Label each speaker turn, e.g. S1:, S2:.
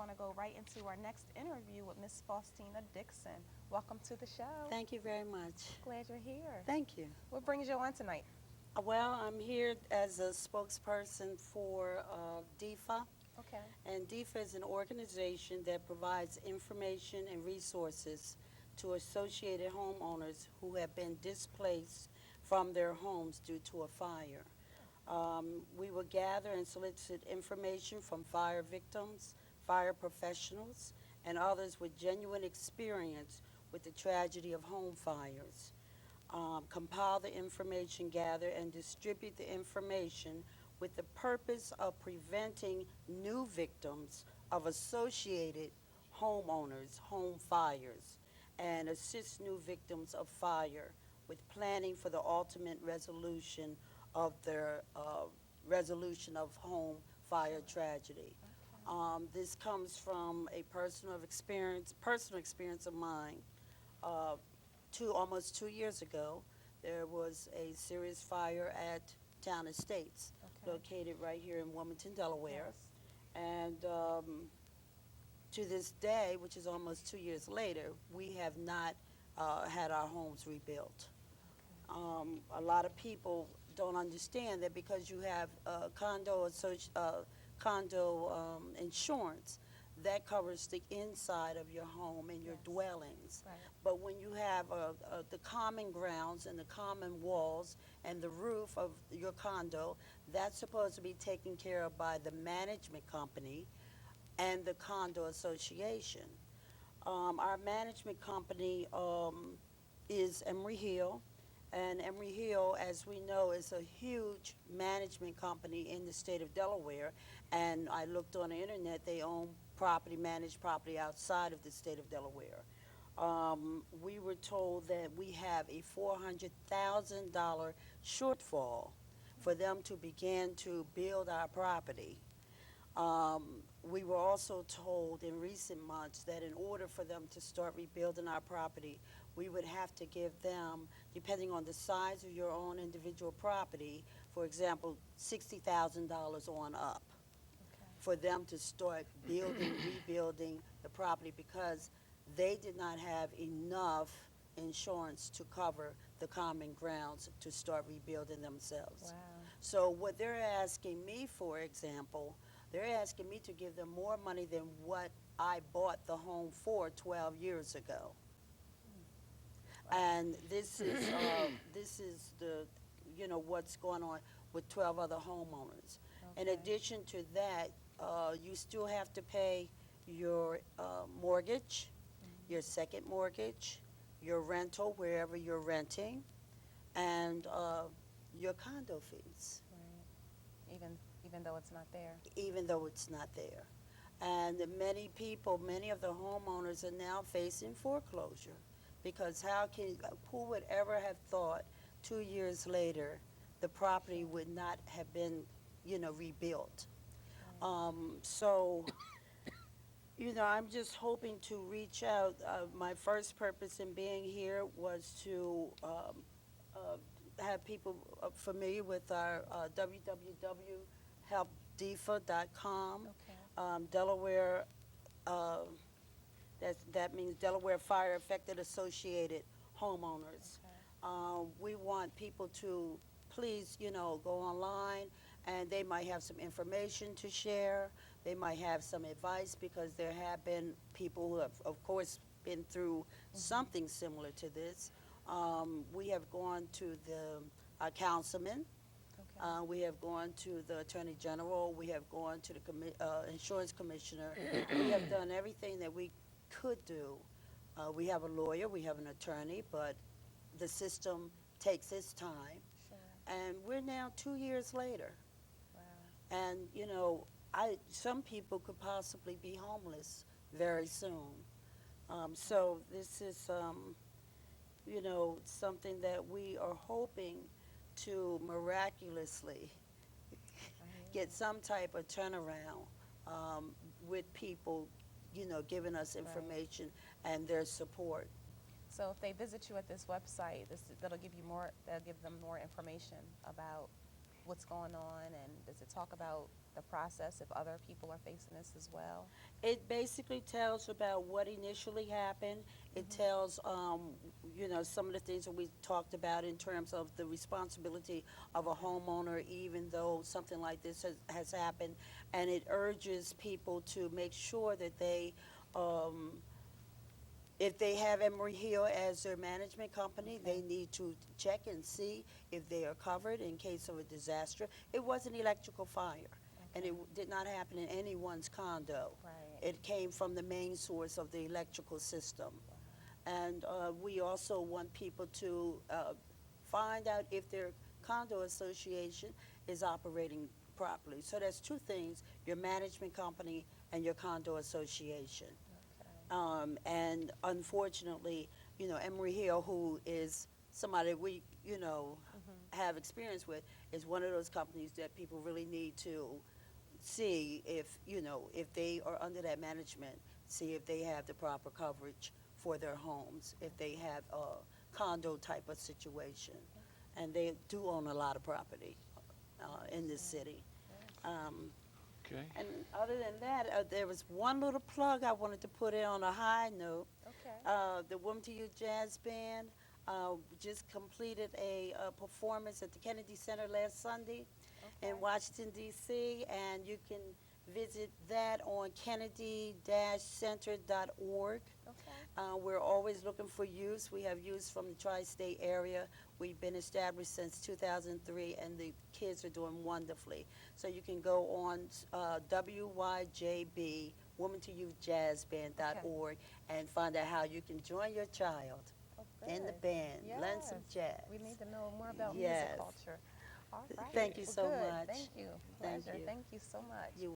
S1: going to go right into our next interview with Miss Faustina Dixon. Welcome to the show.
S2: Thank you very much.
S1: Glad you're here.
S2: Thank you.
S1: What brings you on tonight?
S2: Well, I'm here as a spokesperson for Defaah,
S1: Okay.
S2: and Defaah is an organization that provides information and resources to associated homeowners who have been displaced from their homes due to a fire. We will gather and solicit information from fire victims, fire professionals, and others with genuine experience with the tragedy of home fires. Compile the information gathered and distribute the information with the purpose of preventing new victims of associated homeowners, home fires, and assist new victims of fire with planning for the ultimate resolution of their resolution of home fire tragedy. This comes from a personal experience of mine. Almost 2 years ago, there was a serious fire at Town Estates, located right here in Wilmington, Delaware.
S1: Yes.
S2: And to this day, which is almost 2 years later, we have not had our homes rebuilt. A lot of people don't understand that because you have condo insurance, that covers the inside of your home and your dwellings.
S1: Right.
S2: But when you have the common grounds and the common walls and the roof of your condo, that's supposed to be taken care of by the management company and the condo association. Our management company is Emery Hill, and Emery Hill, as we know, is a huge management company in the state of Delaware. And I looked on the internet, they own managed property outside of the state of Delaware. We were told that we have a $400,000 shortfall for them to begin to build our property. We were also told in recent months that in order for them to start rebuilding our property, we would have to give them, depending on the size of your own individual property, for example, $60,000 on up for them to start rebuilding the property, because they did not have enough insurance to cover the common grounds to start rebuilding themselves.
S1: Wow.
S2: So what they're asking me, for example, they're asking me to give them more money than what I bought the home for 12 years ago. And this is the, what's going on with 12 other homeowners. In addition to that, you still have to pay your mortgage, your second mortgage, your rental wherever you're renting, and your condo fees.
S1: Right. Even though it's not there.
S2: Even though it's not there. And many of the homeowners are now facing foreclosure, because who would ever have thought 2 years later the property would not have been, rebuilt. So, I'm just hoping to reach out. My first purpose in being here was to have people familiar with our www.helpdefaah.com. Delaware, that means Delaware Fire Affected Associated Homeowners. We want people to please, go online, and they might have some information to share. They might have some advice, because there have been people who have, of course, been through something similar to this. We have gone to our councilman. We have gone to the Attorney General. We have gone to the Insurance Commissioner. We have done everything that we could do. We have a lawyer, we have an attorney, but the system takes its time. And we're now 2 years later.
S1: Wow.
S2: And, some people could possibly be homeless very soon. So this is, something that we are hoping to miraculously get some type of turnaround with people, giving us information and their support.
S1: So if they visit you at this website, that'll give them more information about what's going on, and does it talk about the process if other people are facing this as well?
S2: It basically tells about what initially happened. It tells, some of the things that we talked about in terms of the responsibility of a homeowner, even though something like this has happened. And it urges people to make sure that they, if they have Emery Hill as their management company, they need to check and see if they are covered in case of a disaster. It was an electrical fire, and it did not happen in anyone's condo.
S1: Right.
S2: It came from the main source of the electrical system. And we also want people to find out if their condo association is operating properly. So there's two things, your management company and your condo association. And unfortunately, Emery Hill, who is somebody we, have experience with, is one of those companies that people really need to see if they are under that management, see if they have the proper coverage for their homes, if they have a condo type of situation. And they do own a lot of property in this city.
S3: Okay.
S2: And other than that, there was one little plug I wanted to put in on a high note.
S1: Okay.
S2: The Woman to Youth Jazz Band just completed a performance at the Kennedy Center last Sunday in Washington, D.C., and you can visit that on kennedy-center.org.
S1: Okay.
S2: We're always looking for youth. We have youth from the tri-state area. We've been established since 2003, and the kids are doing wonderfully. So you can go on WYJB, Woman to Youth Jazz Band.org, and find out how you can join your child in the band, learn some jazz.
S1: We need to know more about
S2: Yes.
S1: music culture. All right.
S2: Thank you
S1: Well,
S2: so
S1: good.
S2: much.
S1: Thank you.
S2: Thank
S1: Pleasure.
S2: you.
S1: Thank you so much.
S2: You